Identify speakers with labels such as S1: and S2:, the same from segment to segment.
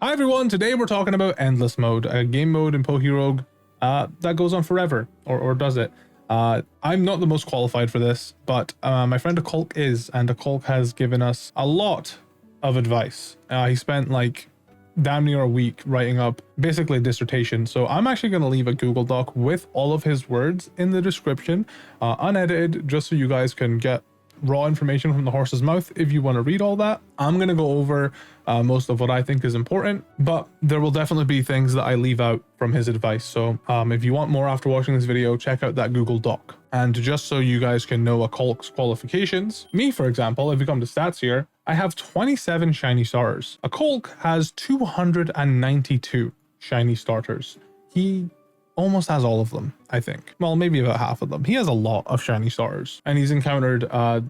S1: Hi everyone, today we're talking about Endless Mode, a game mode in PokeRogue that goes on forever, or does it? I'm not the most qualified for this, but my friend Akulk is, and Akulk has given us a lot of advice. He spent like damn near a week writing up basically a dissertation, so I'm actually going to leave a Google Doc with all of his words in the description, unedited, just so you guys can get raw information from the horse's mouth if you want to read all that. I'm going to go over most of what I think is important, but there will definitely be things that I leave out from his advice. So if you want more after watching this video, check out that Google Doc. And just so you guys can know Akulk's qualifications, me, for example, if you come to stats here, I have 27 shiny starters. Akulk has 292 shiny starters. He almost has all of them, I think. Well, maybe about half of them. He has a lot of shiny stars, and he's encountered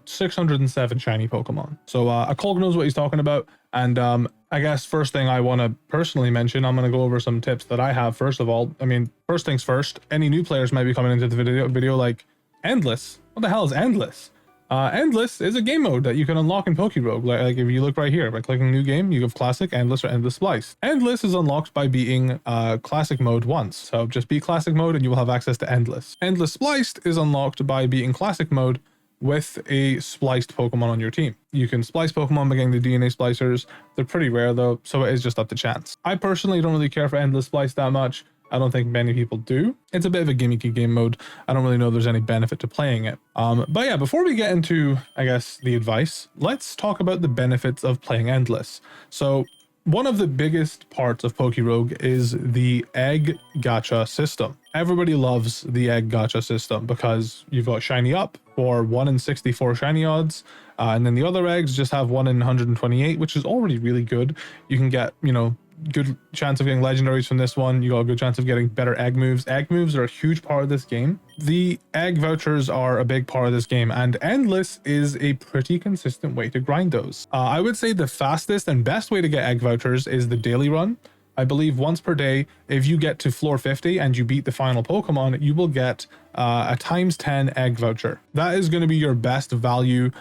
S1: 607 shiny Pokemon. So Akulk knows what he's talking about. And I guess first thing I want to personally mention, I'm going to go over some tips that I have. First of all, I mean, first things first, any new players might be coming into the video like, Endless? What the hell is Endless? Endless is a game mode that you can unlock in PokeRogue. Like if you look right here, by clicking new game, you have Classic, Endless, or Endless Splice. Endless is unlocked by beating Classic mode once. So just beat Classic mode and you will have access to Endless. Endless Spliced is unlocked by beating Classic mode with a spliced Pokemon on your team. You can splice Pokemon by getting the DNA splicers. They're pretty rare though, so it is just up to chance. I personally don't really care for Endless Splice that much. I don't think many people do. It's a bit of a gimmicky game mode. I don't really know if there's any benefit to playing it. But yeah, before we get into, I guess, the advice, let's talk about the benefits of playing Endless. So one of the biggest parts of PokeRogue is the egg gacha system. Everybody loves the egg gacha system because you've got shiny up for 1 in 64 shiny odds. And then the other eggs just have 1 in 128, which is already really good. You can get, you know, good chance of getting legendaries from this one. You got a good chance of getting better egg moves. Egg moves are a huge part of this game. The egg vouchers are a big part of this game, and Endless is a pretty consistent way to grind those. I would say the fastest and best way to get egg vouchers is the daily run. I believe once per day, if you get to floor 50 and you beat the final Pokemon, you will get a ×10 egg voucher. That is going to be your best value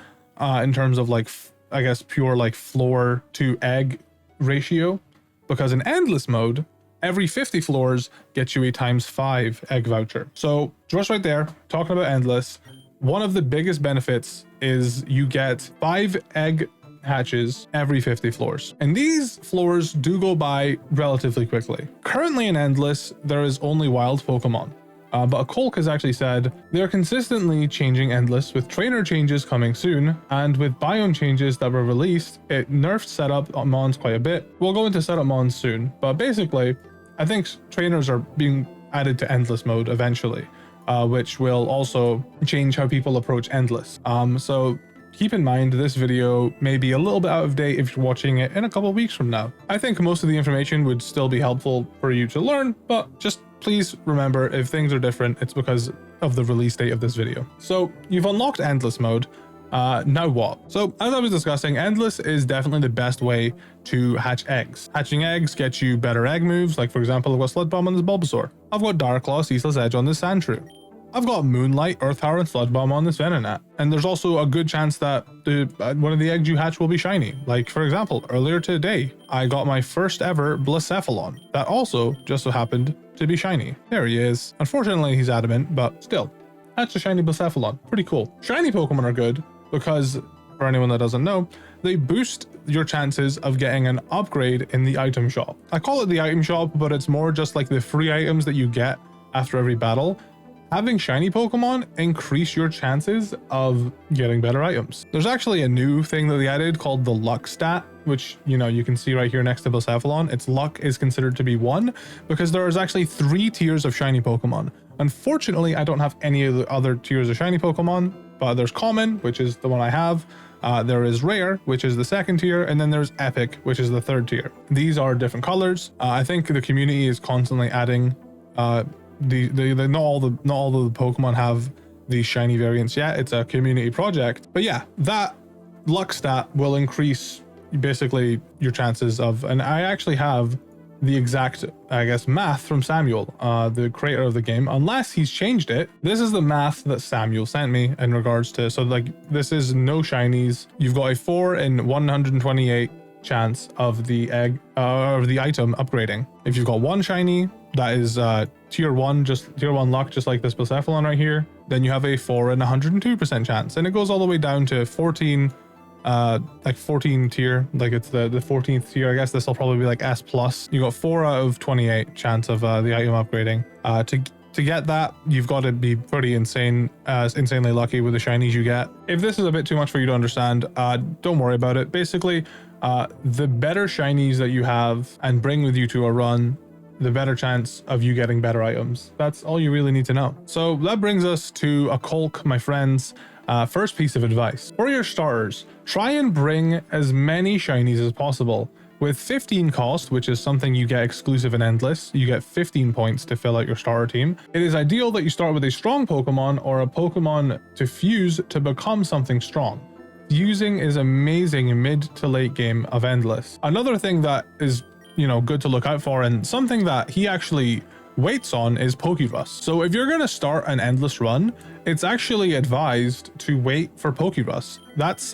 S1: in terms of like, I guess, pure like floor to egg ratio. Because in Endless mode, every 50 floors gets you a ×5 egg voucher. So just right there, talking about Endless, one of the biggest benefits is you get 5 egg hatches every 50 floors. And these floors do go by relatively quickly. Currently in Endless, there is only wild Pokemon. But Akulk has actually said they're consistently changing Endless with trainer changes coming soon, and with biome changes that were released, it nerfed setup mons quite a bit. We'll go into setup mons soon, but basically, I think trainers are being added to Endless mode eventually, which will also change how people approach Endless. So keep in mind, this video may be a little bit out of date if you're watching it in a couple weeks from now. I think most of the information would still be helpful for you to learn, but just please remember, if things are different, it's because of the release date of this video. So you've unlocked Endless mode. Now what? So as I was discussing, Endless is definitely the best way to hatch eggs. Hatching eggs gets you better egg moves. Like for example, I've got Sludge Bomb on this Bulbasaur. I've got Dark Claw, Ceaseless Edge on this Sandshrew. I've got Moonlight, Earth Power, and Sludge Bomb on this Venonat. And there's also a good chance that one of the eggs you hatch will be shiny. Like for example, earlier today, I got my first ever Blacephalon. That also just so happened to be shiny. There he is. Unfortunately, he's adamant, but still. Hatched a shiny Blacephalon. Pretty cool. Shiny Pokemon are good because, for anyone that doesn't know, they boost your chances of getting an upgrade in the item shop. I call it the item shop, but it's more just like the free items that you get after every battle. Having shiny Pokemon increase your chances of getting better items. There's actually a new thing that they added called the luck stat, which, you know, you can see right here next to Blacephalon. Its luck is considered to be 1 because there is actually 3 tiers of shiny Pokemon. Unfortunately, I don't have any of the other tiers of shiny Pokemon, but there's common, which is the one I have. There is rare, which is the 2nd tier, and then there's epic, which is the 3rd tier. These are different colors. I think the community is constantly adding not all the Pokemon have these shiny variants yet. It's a community project, but yeah, that luck stat will increase basically your chances of, and I actually have the exact, I guess, math from Samuel, the creator of the game, unless he's changed it. This is the math that Samuel sent me in regards to, so like this is no shinies. You've got a 4 in 128 chance of the egg of the item upgrading. If you've got one shiny, that is tier 1 luck, just like this Blacephalon right here, then you have a 4 and 102% chance, and it goes all the way down to 14, like 14 tier, like it's the 14th tier. I guess this will probably be like S plus. You got 4 out of 28 chance of the item upgrading. To get that, you've got to be pretty insanely lucky with the shinies you get. If this is a bit too much for you to understand, don't worry about it. Basically, the better shinies that you have and bring with you to a run, the better chance of you getting better items. That's all you really need to know. So that brings us to a Colk, my friends. First piece of advice. For your starters, try and bring as many shinies as possible. With 15 cost, which is something you get exclusive in Endless, you get 15 points to fill out your starter team. It is ideal that you start with a strong Pokemon or a Pokemon to fuse to become something strong. Fusing is amazing mid to late game of Endless. Another thing that is, good to look out for, and something that he actually waits on, is PokeRust. So if you're going to start an Endless run, it's actually advised to wait for PokeRust. That's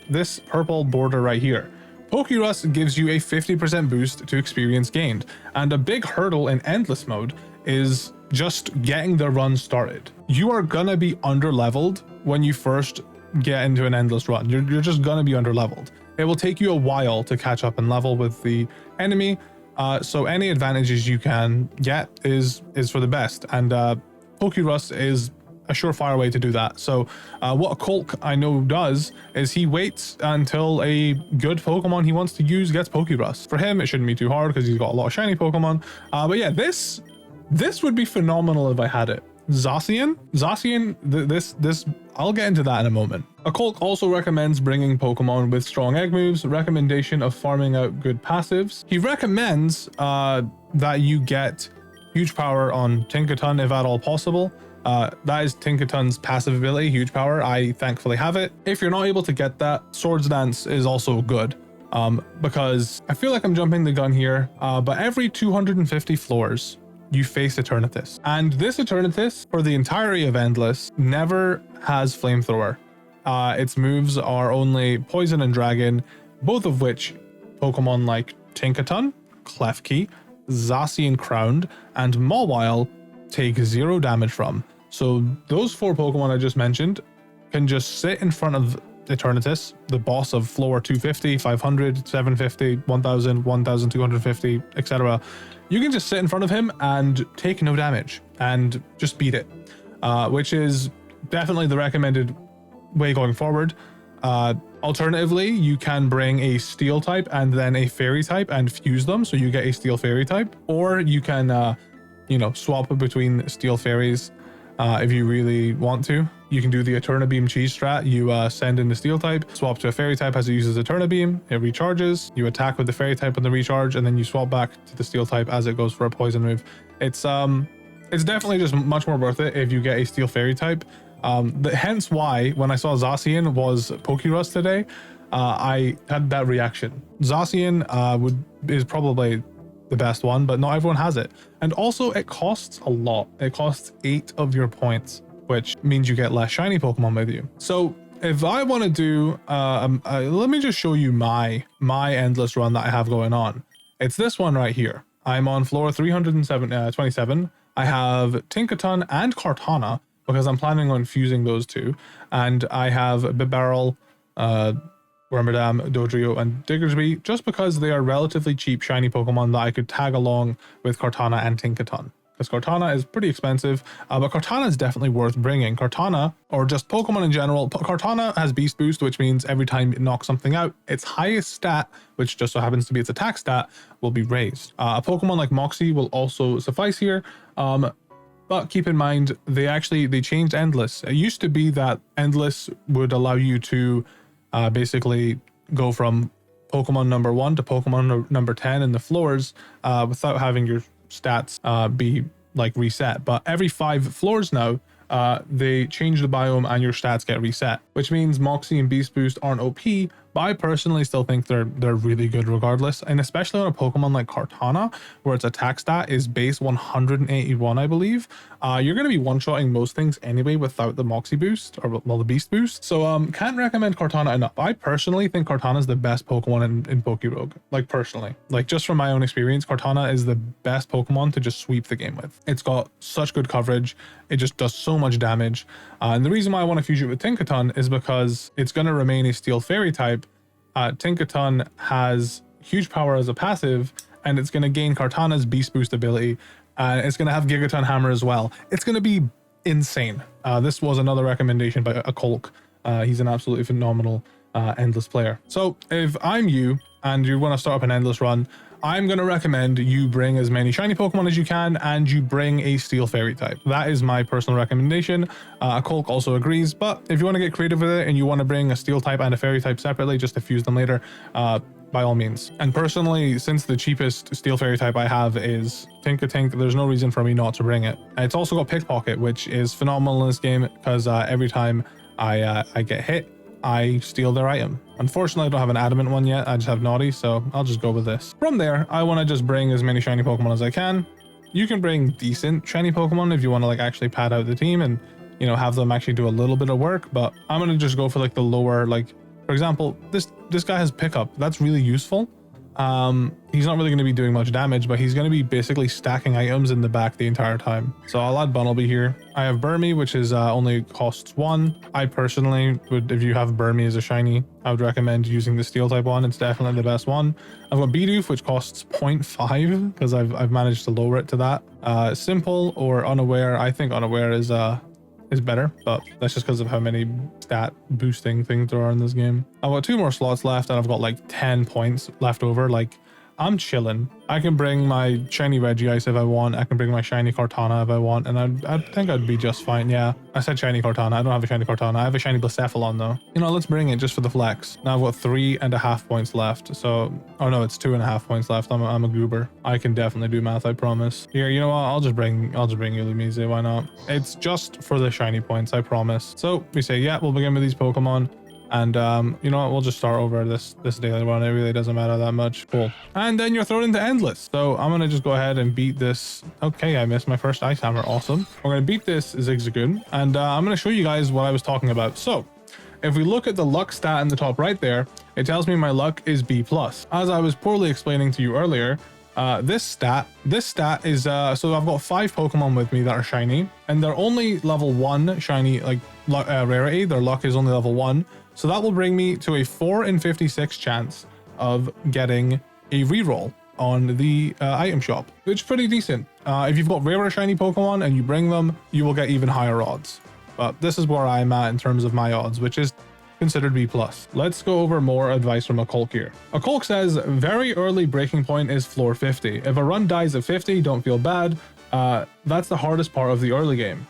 S1: this purple border right here. PokeRust gives you a 50% boost to experience gained, and a big hurdle in Endless mode is just getting the run started. You are gonna be underleveled when you first get into an Endless run. You're just gonna be underleveled. It will take you a while to catch up and level with the enemy, so any advantages you can get is for the best, and PokeRust is a surefire way to do that. So what a Colk I know does is he waits until a good Pokemon he wants to use gets PokeRust. For him, it shouldn't be too hard because he's got a lot of shiny Pokemon. But yeah, this would be phenomenal if I had it. Zacian, this I'll get into that in a moment. A Colk also recommends bringing Pokemon with strong egg moves, recommendation of farming out good passives. He recommends that you get huge power on Tinkaton if at all possible. That is Tinkaton's passive ability, huge power. I thankfully have it. If you're not able to get that, Swords Dance is also good, because I feel like I'm jumping the gun here, but every 250 floors, you face Eternatus. And this Eternatus, for the entirety of Endless, never has Flamethrower. Its moves are only Poison and Dragon, both of which Pokemon like Tinkaton, Klefki, Zacian Crowned, and Mawile take 0 damage from. So those 4 Pokemon I just mentioned can just sit in front of Eternatus, the boss of floor 250, 500, 750, 1000, 1250, etc. You can just sit in front of him and take no damage and just beat it, which is definitely the recommended way going forward. Alternatively, you can bring a Steel type and then a Fairy type and fuse them, so you get a Steel Fairy type, or you can swap between Steel Fairies if you really want to. You can do the Eterna Beam cheese strat. You send in the Steel type, swap to a Fairy type as it uses Eterna Beam, it recharges, you attack with the Fairy type on the recharge, and then you swap back to the Steel type as it goes for a poison move. It's definitely just much more worth it if you get a Steel Fairy type. Hence why when I saw Zacian was PokeRust today, I had that reaction. Zacian is probably the best one, but not everyone has it. And also it costs a lot. It costs 8 of your points, which means you get less shiny Pokemon with you. So if I want to do, let me just show you my Endless run that I have going on. It's this one right here. I'm on floor 327. I have Tinkaton and Kartana because I'm planning on fusing those two. And I have Bibarel, Wormadam, Dodrio, and Diggersby, just because they are relatively cheap shiny Pokemon that I could tag along with Kartana and Tinkaton. Because Kartana is pretty expensive, but Kartana is definitely worth bringing. Kartana, or just Pokemon in general, Kartana has Beast Boost, which means every time it knocks something out, its highest stat, which just so happens to be its attack stat, will be raised. A Pokemon like Moxie will also suffice here, but keep in mind, they changed Endless. It used to be that Endless would allow you to basically go from Pokemon number 1 to Pokemon number 10 in the floors without having your stats be like reset. But every 5 floors now, they change the biome and your stats get reset, which means Moxie and Beast Boost aren't OP, but I personally still think they're really good regardless, and especially on a Pokemon like Kartana, where its attack stat is base 181, I believe. You're going to be one-shotting most things anyway without the Moxie boost, or well, the Beast boost. So can't recommend Kartana enough. I personally think Kartana is the best Pokemon in PokeRogue. Like personally, like just from my own experience, Kartana is the best Pokemon to just sweep the game with. It's got such good coverage. It just does so much damage. And the reason why I want to fuse it with Tinkaton is because it's going to remain a Steel Fairy type. Tinkaton has huge power as a passive, and it's going to gain Kartana's Beast Boost ability. It's going to have Gigaton Hammer as well. It's going to be insane. This was another recommendation by a Colk. He's an absolutely phenomenal Endless player. So if I'm you and you want to start up an Endless run, I'm going to recommend you bring as many shiny Pokemon as you can, and you bring a Steel Fairy type. That is my personal recommendation. Colk also agrees, but if you want to get creative with it and you want to bring a Steel type and a Fairy type separately just to fuse them later, by all means. And personally, since the cheapest Steel Fairy type I have is Tinkatink, there's no reason for me not to bring it. And it's also got Pickpocket, which is phenomenal in this game because every time I get hit, I steal their item. Unfortunately, I don't have an adamant one yet. I just have Naughty, so I'll just go with this. From there, I want to just bring as many shiny Pokemon as I can. You can bring decent shiny Pokemon if you want to like actually pad out the team and, you know, have them actually do a little bit of work, but I'm going to just go for like the lower, like, for example, this guy has Pickup. That's really useful. He's not really going to be doing much damage, but he's going to be basically stacking items in the back the entire time. So I'll add Bunnelby here. I have Burmy, which is only costs 1. I personally would, if you have Burmy as a shiny, I would recommend using the Steel type one. It's definitely the best one. I've got Bidoof, which costs 0.5 because I've managed to lower it to that. Simple or Unaware. I think Unaware is better, but that's just because of how many stat boosting things there are in this game. I've got 2 more slots left and I've got like 10 points left over. Like, I'm chilling. I can bring my shiny Regice if I want. I can bring my shiny Kartana if I want, and I think I'd be just fine. Yeah, I said shiny Kartana. I don't have a shiny Kartana. I have a shiny Blacephalon though. You know, let's bring it just for the flex. Now I've got 3.5 points left. So, oh no, it's 2.5 points left. I'm a goober. I can definitely do math, I promise. Here, you know what? I'll just bring Illumise. Why not? It's just for the shiny points, I promise. So we say, yeah, we'll begin with these Pokemon. And you know what, we'll just start over this daily run. It really doesn't matter that much. Cool. And then you're thrown into Endless. So I'm gonna just go ahead and beat this. Okay, I missed my first Ice Hammer. Awesome. We're gonna beat this Zigzagoon, and I'm gonna show you guys what I was talking about. So if we look at the luck stat in the top right there, it tells me my luck is B+. As I was poorly explaining to you earlier, this stat is so I've got 5 Pokemon with me that are shiny, and they're only level 1 shiny, like rarity. Their luck is only level 1. So that will bring me to a 4 in 56 chance of getting a reroll on the item shop, which is pretty decent. If you've got rarer shiny Pokemon and you bring them, you will get even higher odds. But this is where I'm at in terms of my odds, which is considered B+. Let's go over more advice from a Colk here. A Colk says, very early breaking point is floor 50. If a run dies at 50, don't feel bad. That's the hardest part of the early game.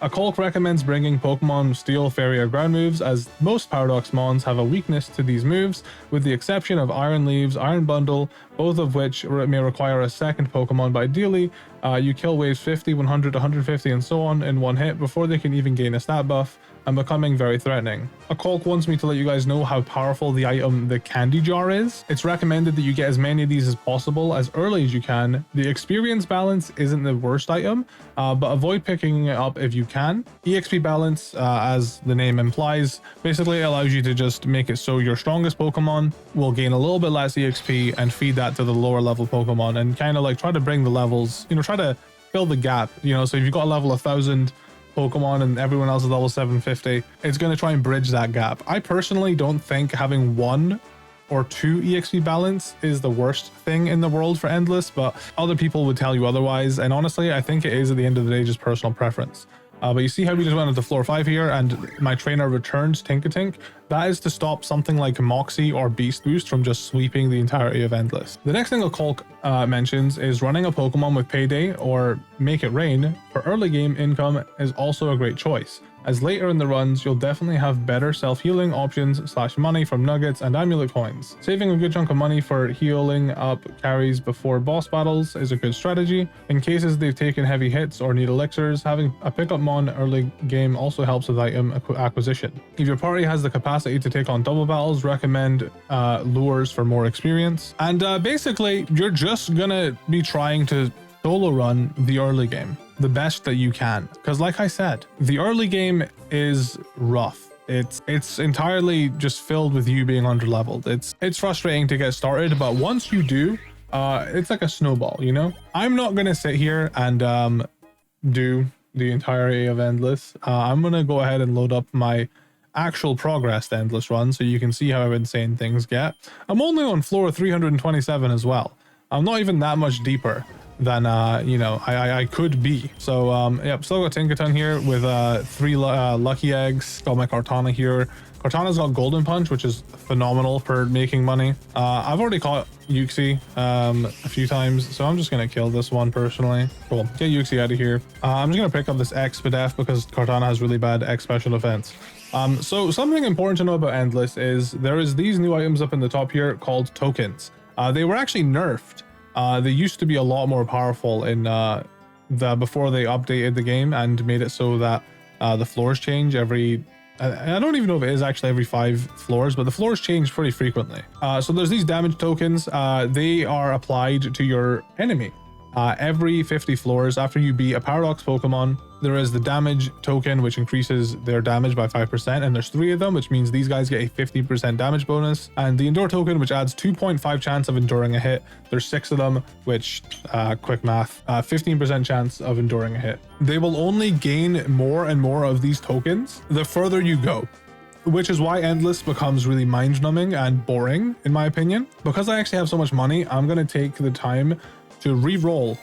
S1: A Colk recommends bringing Pokemon Steel, Fairy, or Ground moves, as most Paradox Mons have a weakness to these moves, with the exception of Iron Leaves, Iron Bundle, both of which may require a second Pokemon, but ideally, you kill waves 50, 100, 150, and so on in one hit before they can even gain a stat buff, and becoming very threatening. A Colk wants me to let you guys know how powerful the item the Candy Jar is. It's recommended that you get as many of these as possible as early as you can. The experience balance isn't the worst item, but avoid picking it up if you can. EXP balance, as the name implies, basically allows you to just make it so your strongest Pokemon will gain a little bit less EXP and feed that to the lower level Pokemon, and kind of like try to bring the levels, you know, try to fill the gap, you know. So if you've got a level 1000 Pokemon and everyone else is level 750, it's going to try and bridge that gap. I personally don't think having 1 or 2 EXP balance is the worst thing in the world for Endless, but other people would tell you otherwise, and honestly I think it is at the end of the day just personal preference. But you see how we just went into floor 5 here and my trainer returns Tinkatink? That is to stop something like Moxie or Beast Boost from just sweeping the entirety of Endless. The next thing a Colk mentions is running a Pokemon with Payday or Make It Rain for early game income is also a great choice. as later in the runs, you'll definitely have better self-healing options / money from nuggets and amulet coins. Saving a good chunk of money for healing up carries before boss battles is a good strategy. In cases they've taken heavy hits or need elixirs, having a pickup mon early game also helps with item acquisition. If your party has the capacity to take on double battles, recommend lures for more experience. And basically, you're just gonna be trying to solo run the early game the best that you can, because like I said, the early game is rough. It's entirely just filled with you being underleveled. It's frustrating to get started, but once you do, it's like a snowball, you know. I'm not gonna sit here and do the entirety of Endless. I'm gonna go ahead and load up my actual progress to Endless run so you can see how insane things get. I'm only on floor 327 as well. I'm not even that much deeper than you know I could be. So yep, still got Tinkaton here with 3 lucky eggs. Got my Kartana here. Kartana's got Golden Punch, which is phenomenal for making money. I've already caught Yuxi a few times, so I'm just gonna kill this one personally. Cool, get Yuxi out of here. I'm just gonna pick up this X Spadef because Kartana has really bad X special defense. So something important to know about Endless is there is these new items up in the top here called tokens. They were actually nerfed. They used to be a lot more powerful in before they updated the game and made it so that the floors change every, I don't even know if it is actually every 5 floors, but the floors change pretty frequently. So there's these damage tokens. They are applied to your enemy. Every 50 floors after you beat a Paradox Pokemon, there is the damage token, which increases their damage by 5%, and there's 3 of them, which means these guys get a 50% damage bonus, and the Endure token, which adds 2.5 chance of enduring a hit. There's 6 of them, which, quick math, 15% chance of enduring a hit. They will only gain more and more of these tokens the further you go, which is why Endless becomes really mind-numbing and boring, in my opinion. Because I actually have so much money, I'm going to take the time to re-roll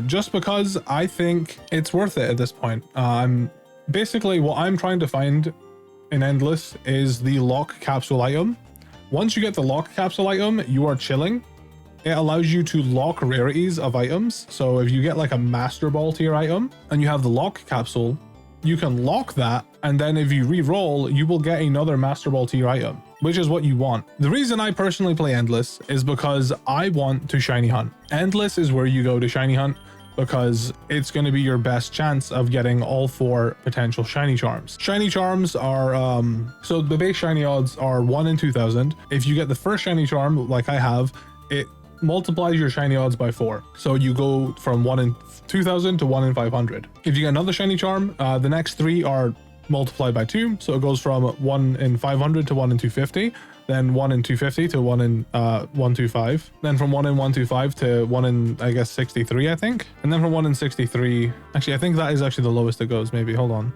S1: just because I think it's worth it at this point. Basically what I'm trying to find in Endless is the lock capsule item. Once you get the lock capsule item, you are chilling. It allows you to lock rarities of items. So if you get like a Master Ball tier item and you have the lock capsule, you can lock that, and then if you re-roll, you will get another Master Ball tier item, which is what you want. The reason I personally play Endless is because I want to shiny hunt. Endless is where you go to shiny hunt because it's going to be your best chance of getting all 4 potential shiny charms. Shiny charms are, so the base shiny odds are 1 in 2000. If you get the first shiny charm, like I have, it multiplies your shiny odds by 4. So you go from 1 in 2000 to 1 in 500. If you get another shiny charm, the next 3 are multiplied by 2, so it goes from 1 in 500 to 1 in 250, then 1 in 250 to 1 in 125, then from 1 in 125 to 1 in, I guess, 63, I think, and then from 1 in 63, actually I think that is actually the lowest it goes. Maybe, hold on,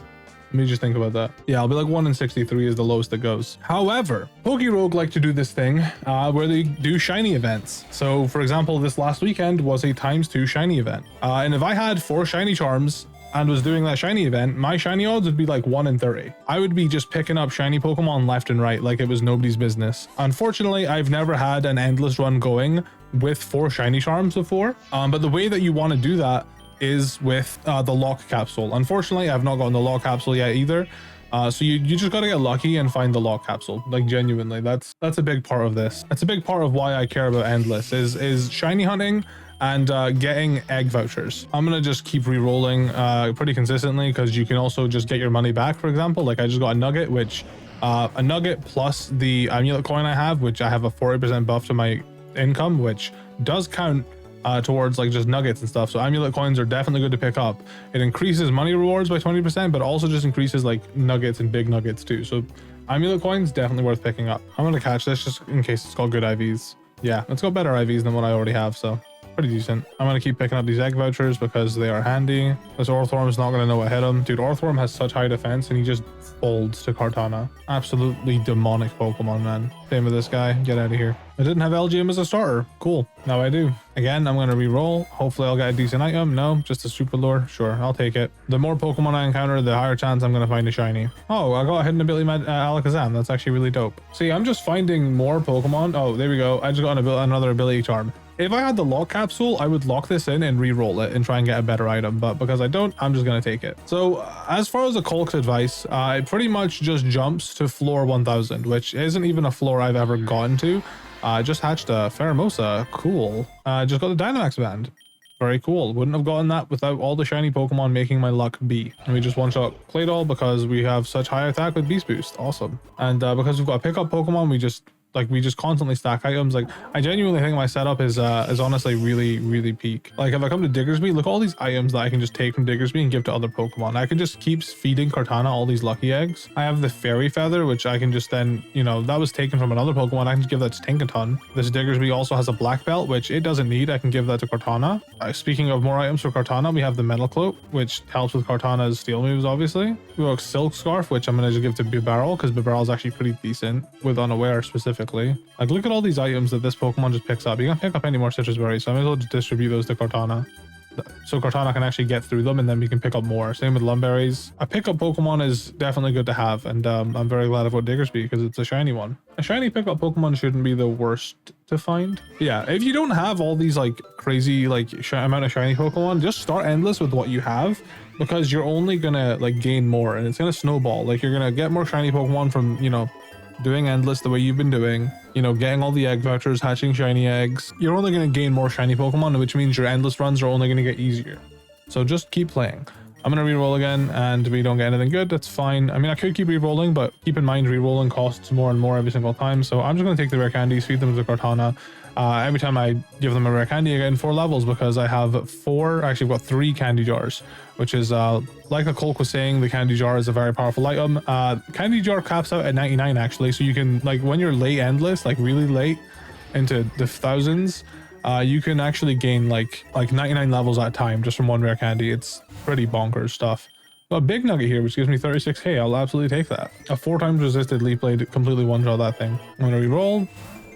S1: let me just think about that. Yeah, I'll be like 1 in 63 is the lowest it goes. However, PokeRogue like to do this thing where they do shiny events. So for example, this last weekend was a ×2 shiny event, and if I had 4 shiny charms and was doing that shiny event, my shiny odds would be like 1 in 30. I would be just picking up shiny Pokemon left and right like it was nobody's business. Unfortunately, I've never had an Endless run going with 4 shiny charms before, but the way that you want to do that is with the lock capsule. Unfortunately, I've not gotten the lock capsule yet either. So you just got to get lucky and find the lock capsule. Like genuinely, that's a big part of this. That's a big part of why I care about Endless is shiny hunting and getting egg vouchers. I'm gonna just keep re-rolling pretty consistently because you can also just get your money back. For example, like I just got a nugget, which a nugget plus the amulet coin I have, which I have a 40% buff to my income, which does count towards like just nuggets and stuff. So amulet coins are definitely good to pick up. It increases money rewards by 20%, but also just increases like nuggets and big nuggets too. So amulet coins definitely worth picking up. I'm gonna catch this just in case it's got good IVs. Yeah, it's got better IVs than what I already have, so pretty decent. I'm gonna keep picking up these egg vouchers because they are handy. This Orthworm's not gonna know what hit him. Dude, Orthworm has such high defense and he just folds to Kartana. Absolutely demonic Pokemon, man. Same with this guy. Get out of here. I didn't have LGM as a starter. Cool. Now I do. Again, I'm gonna re-roll. Hopefully I'll get a decent item. No, just a super lure. Sure, I'll take it. The more Pokemon I encounter, the higher chance I'm gonna find a shiny. Oh, I got a hidden ability Alakazam. That's actually really dope. See, I'm just finding more Pokemon. Oh, there we go. I just got another ability charm. If I had the lock capsule, I would lock this in and re-roll it and try and get a better item. But because I don't, I'm just going to take it. So as far as the Colk's advice, it pretty much just jumps to floor 1000, which isn't even a floor I've ever gotten to. Just hatched a Pheromosa. Cool. Just got the Dynamax band. Very cool. Wouldn't have gotten that without all the shiny Pokemon making my luck be. And we just one-shot Claydol because we have such high attack with Beast Boost. Awesome. And because we've got a pickup Pokemon, we just constantly stack items. Like, I genuinely think my setup is honestly really peak. Like, if I come to Diggersby, look at all these items that I can just take from Diggersby and give to other Pokemon. I can just keep feeding Cortana all these lucky eggs. I have the Fairy Feather, which I can just then, you know, that was taken from another Pokemon. I can just give that to Tinkaton. This Diggersby also has a Black Belt, which it doesn't need. I can give that to Cortana. Speaking of more items for Cortana, we have the Metal Cloak, which helps with Cortana's steel moves, obviously. We have Silk Scarf, which I'm going to just give to Bibarel, because Bibarel is actually pretty decent with Unaware specifically. Like, look at all these items that this Pokemon just picks up. You can't pick up any more Citrus Berries, so I may as well just distribute those to Cortana. So Cortana can actually get through them, and then we can pick up more. Same with Lumberries. A pickup Pokemon is definitely good to have, and I'm very glad about Diggersby because it's a shiny one. A shiny pickup Pokemon shouldn't be the worst to find. Yeah, if you don't have all these like crazy like amount of shiny Pokemon, just start endless with what you have, because you're only gonna like gain more, and it's gonna snowball. Like, you're gonna get more shiny Pokemon from, you know, doing endless the way you've been doing, you know, getting all the egg vouchers, hatching shiny eggs. You're only going to gain more shiny Pokemon, which means your endless runs are only going to get easier. So just keep playing. I'm going to reroll again, and we don't get anything good. That's fine. I mean, I could keep rerolling, but keep in mind rerolling costs more and more every single time. So I'm just going to take the rare candies, feed them to Cortana. Every time I give them a rare candy, I get in 4 levels because I have I've got 3 candy jars, which is like the Colk was saying, the candy jar is a very powerful item. Candy jar caps out at 99 actually, so you can, like, when you're late endless, like really late into the thousands, you can actually gain like 99 levels at a time just from 1 rare candy. It's pretty bonkers stuff. Got a big nugget here, which gives me 36k. I'll absolutely take that. A 4 times resisted Leaf Blade completely one-shot that thing. I'm gonna re-roll.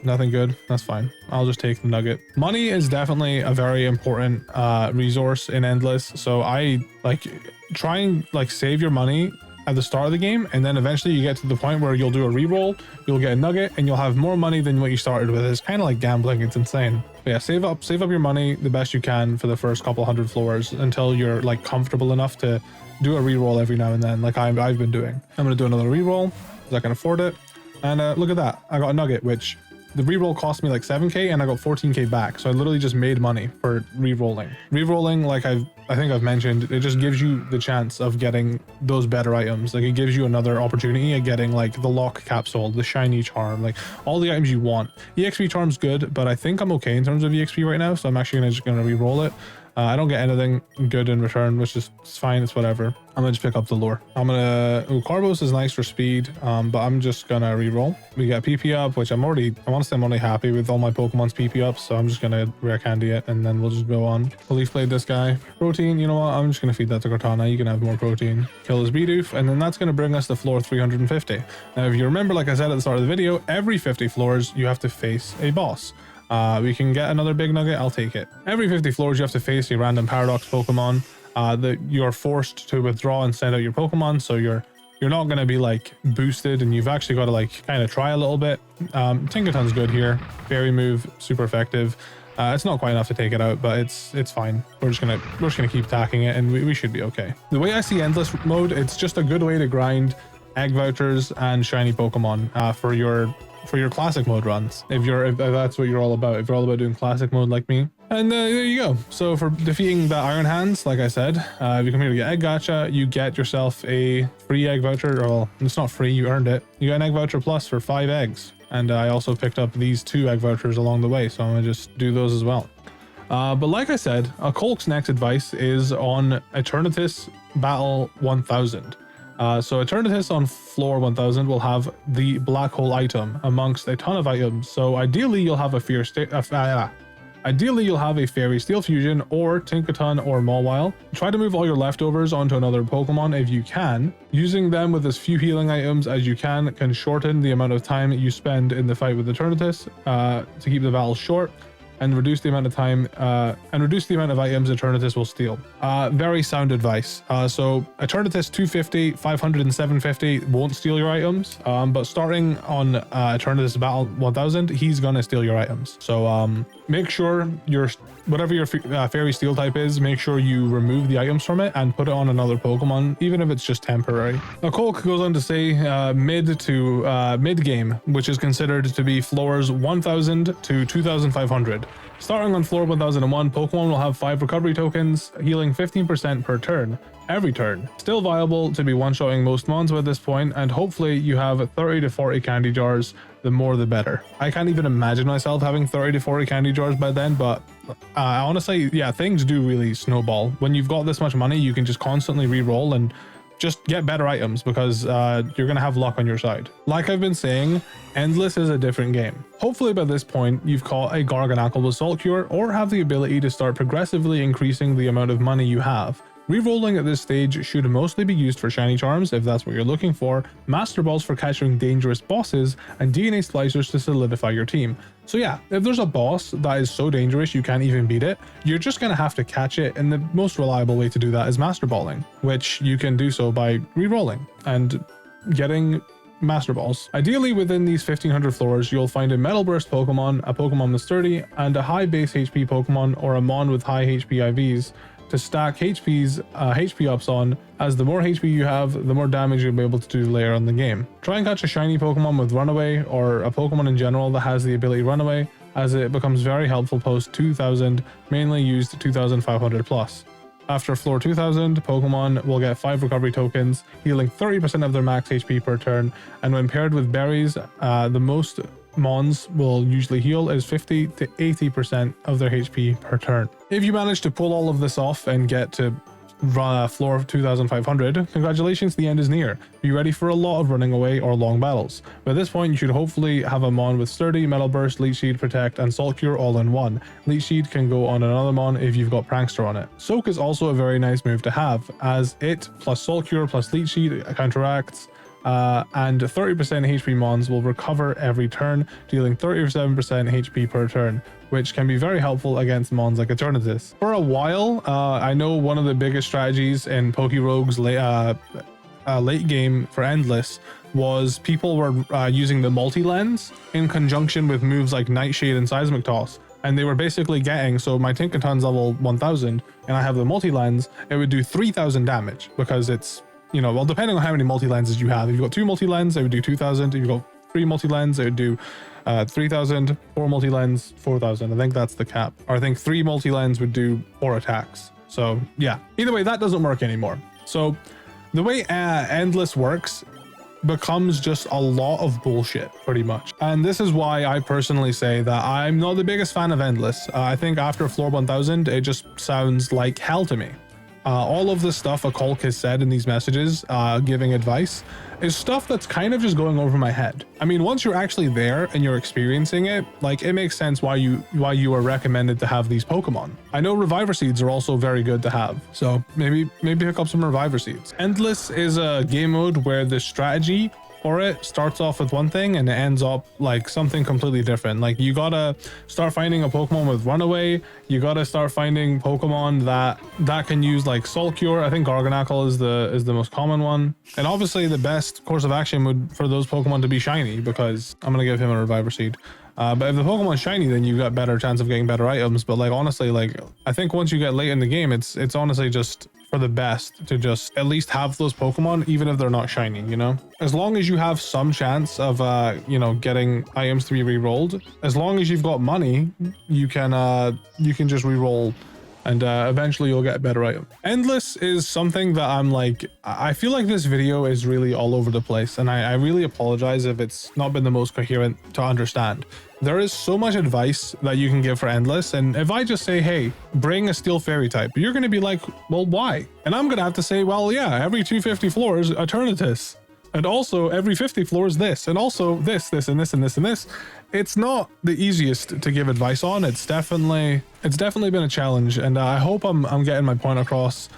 S1: Nothing good. That's fine. I'll just take the nugget. Money is definitely a very important resource in endless. So I try and save your money at the start of the game, and then eventually you get to the point where you'll do a reroll, you'll get a nugget, and you'll have more money than what you started with. It's kind of like gambling. It's insane. But yeah, save up your money the best you can for the first couple hundred floors until you're like comfortable enough to do a reroll every now and then, like I've been doing. I'm gonna do another reroll because I can afford it. And look at that, I got a nugget, which the reroll cost me like 7k, and I got 14k back. So I literally just made money for re-rolling. Re-rolling, like I think I've mentioned, it just gives you the chance of getting those better items. Like, it gives you another opportunity at getting like the lock capsule, the shiny charm, like all the items you want. EXP charm's good, but I think I'm okay in terms of EXP right now, so I'm actually just gonna re-roll it. I don't get anything good in return, which is fine. It's whatever. I'm gonna just pick up the lure. Carbos is nice for speed, but I'm just gonna re-roll. We got PP up, which I want to say I'm only happy with all my Pokemon's PP ups, so I'm just gonna rare candy it, and then we'll just go on. We'll Leaf Blade this guy. Protein, you know what? I'm just gonna feed that to Cortana. You can have more protein. Kill his Bidoof, and then that's gonna bring us to floor 350. Now, if you remember, like I said at the start of the video, every 50 floors you have to face a boss. We can get another big nugget. I'll take it. Every 50 floors you have to face a random Paradox Pokemon that you're forced to withdraw and send out your Pokemon, so you're not going to be like boosted, and you've actually got to like kind of try a little bit. Tinkaton's good here. Fairy move, super effective. It's not quite enough to take it out, but it's fine. We're just gonna keep attacking it, and we should be okay. The way I see endless mode, it's just a good way to grind egg vouchers and shiny Pokemon for your classic mode runs, if that's what you're all about, if you're all about doing classic mode like me. And there you go. So for defeating the Iron Hands, like I said, if you come here to get Egg Gacha, you get yourself a free egg voucher. Or, well, it's not free, you earned it. You got an egg voucher plus for 5 eggs. And I also picked up these 2 egg vouchers along the way, so I'm gonna just do those as well. But like I said, Colk's next advice is on Eternatus Battle 1000. So Eternatus on floor 1000 will have the black hole item amongst a ton of items. So ideally you'll have a Fairy Steel Fusion or Tinkaton or Mawile. Try to move all your leftovers onto another Pokemon if you can. Using them with as few healing items as you can shorten the amount of time you spend in the fight with Eternatus to keep the battle short. and reduce the amount of time and reduce the amount of items Eternatus will steal. Very sound advice. So Eternatus 250, 500, and 750 won't steal your items, but starting on Eternatus Battle 1000, he's gonna steal your items. So make sure whatever your fairy steel type is, make sure you remove the items from it and put it on another Pokemon, even if it's just temporary. Now Colk goes on to say mid to mid game, which is considered to be floors 1000 to 2500. Starting on floor 1001, Pokemon will have 5 recovery tokens, healing 15% per turn, every turn. Still viable to be one-shotting most mons at this point, and hopefully you have 30 to 40 candy jars, the more the better. I can't even imagine myself having 30 to 40 candy jars by then, but honestly, yeah, things do really snowball. When you've got this much money, you can just constantly re-roll and just get better items because you're gonna have luck on your side. Like I've been saying, Endless is a different game. Hopefully by this point, you've caught a Garganacl with Salt Cure or have the ability to start progressively increasing the amount of money you have. Rerolling at this stage should mostly be used for shiny charms if that's what you're looking for, master balls for catching dangerous bosses, and DNA splicers to solidify your team. So yeah, if there's a boss that is so dangerous you can't even beat it, you're just gonna have to catch it, and the most reliable way to do that is master balling, which you can do so by rerolling and getting master balls. Ideally within these 1500 floors, you'll find a Metal Burst Pokemon, a Pokemon with Sturdy, and a high base HP Pokemon or a Mon with high HP IVs to stack HP ups on, as the more HP you have, the more damage you'll be able to do later on the game. Try and catch a shiny Pokemon with Runaway, or a Pokemon in general that has the ability Runaway, as it becomes very helpful post 2000, mainly used 2500 plus. After floor 2000, Pokemon will get 5 recovery tokens, healing 30% of their max HP per turn, and when paired with berries, the most Mons will usually heal is 50 to 80% of their HP per turn. If you manage to pull all of this off and get to floor 2500, congratulations, the end is near. Be ready for a lot of running away or long battles. By this point, you should hopefully have a Mon with Sturdy, Metal Burst, Leech Seed, Protect, and Salt Cure all in one. Leech Seed can go on another Mon if you've got Prankster on it. Soak is also a very nice move to have, as it plus Salt Cure plus Leech Seed counteracts and 30% HP Mons will recover every turn, dealing 37% HP per turn, which can be very helpful against Mons like Eternatus. For a while, I know one of the biggest strategies in PokeRogue's late game for Endless was people were using the multi-lens in conjunction with moves like Nightshade and Seismic Toss. And they were basically getting, so my Tinkaton's level 1000 and I have the multi-lens, it would do 3000 damage because it's, you know, well, depending on how many multi-lenses you have. If you've got 2 multi-lens, it would do 2000. If you've got 3 multi-lens, it would do 3000. 4 multi-lens, 4000. I think that's the cap. Or I think 3 multi-lens would do 4 attacks. So yeah, either way, that doesn't work anymore. So the way Endless works becomes just a lot of bullshit, pretty much. And this is why I personally say that I'm not the biggest fan of Endless. I think after floor 1000, it just sounds like hell to me. All of the stuff Akolk has said in these messages, giving advice, is stuff that's kind of just going over my head. I mean, once you're actually there and you're experiencing it, like, it makes sense why you are recommended to have these Pokemon. I know Reviver Seeds are also very good to have, so maybe pick up some Reviver Seeds. Endless is a game mode where the strategy for it starts off with one thing and it ends up like something completely different. Like, you gotta start finding a Pokemon with Runaway, you gotta start finding Pokemon that can use like Salt Cure. I think Garganacl is the most common one, and obviously the best course of action would for those Pokemon to be shiny, because I'm gonna give him a Reviver Seed. But if the Pokemon's shiny, then you've got better chance of getting better items. But like, honestly, like, I think once you get late in the game, it's honestly just for the best to just at least have those Pokemon, even if they're not shiny, you know? As long as you have some chance of, you know, getting items to be re-rolled, as long as you've got money, you can just re-roll and eventually you'll get a better item. Endless is something that I'm like, I feel like this video is really all over the place, and I really apologize if it's not been the most coherent to understand. There is so much advice that you can give for Endless, and if I just say, hey, bring a Steel Fairy type, you're going to be like, well, why? And I'm going to have to say, well, yeah, every 250 floors, Eternatus. And also every 50 floors this, and also this, and this, and this, and this. It's not the easiest to give advice on. It's definitely been a challenge, and I hope I'm getting my point across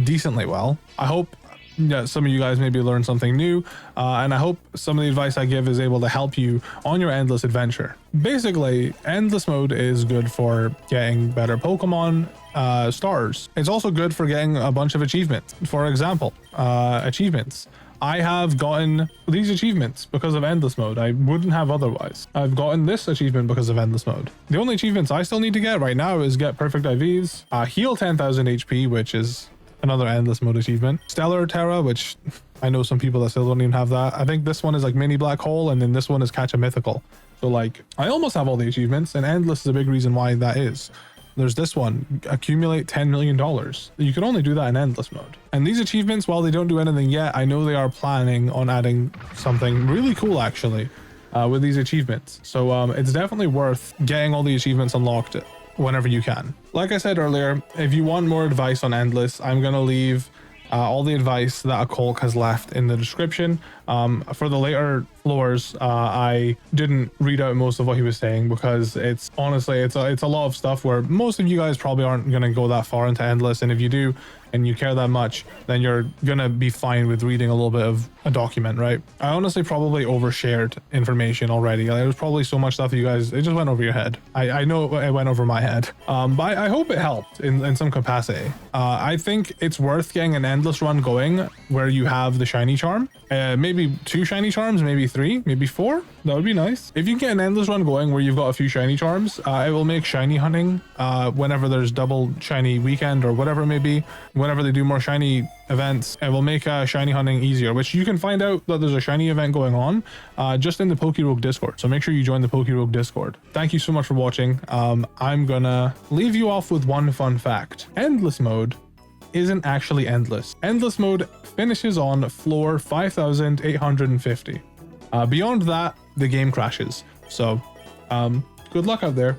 S1: decently well. I hope yeah, some of you guys maybe learn something new, and I hope some of the advice I give is able to help you on your endless adventure. Basically, endless mode is good for getting better Pokemon stars. It's also good for getting a bunch of achievements. For example, achievements. I have gotten these achievements because of endless mode. I wouldn't have otherwise. I've gotten this achievement because of endless mode. The only achievements I still need to get right now is get perfect IVs, heal 10,000 HP, which is another endless mode achievement, Stellar Terra, which I know some people that still don't even have that. I think this one is like mini black hole, and then this one is catch a mythical. So like I almost have all the achievements, and endless is a big reason why that is. There's this one, accumulate $10 million. You can only do that in endless mode. And these achievements, while they don't do anything yet, I know they are planning on adding something really cool actually with these achievements. So it's definitely worth getting all the achievements unlocked whenever you can. Like I said earlier, if you want more advice on endless, I'm going to leave all the advice that a Colk has left in the description. For the later floors, I didn't read out most of what he was saying because it's honestly, it's a lot of stuff where most of you guys probably aren't going to go that far into endless. And if you do, and you care that much, then you're gonna be fine with reading a little bit of a document, right? I honestly probably overshared information already. Like, there was probably so much stuff that you guys, it just went over your head. I know it went over my head, but I hope it helped in some capacity. I think it's worth getting an endless run going where you have the shiny charm, maybe 2 shiny charms, maybe 3, maybe 4. That would be nice. If you get an endless run going where you've got a few shiny charms, it will make shiny hunting whenever there's double shiny weekend or whatever it may be. Whenever they do more shiny events, it will make shiny hunting easier, which you can find out that there's a shiny event going on just in the PokeRogue Discord. So make sure you join the PokeRogue Discord. Thank you so much for watching. I'm gonna leave you off with one fun fact. Endless mode isn't actually endless. Endless mode finishes on floor 5850. Beyond that, the game crashes. So good luck out there.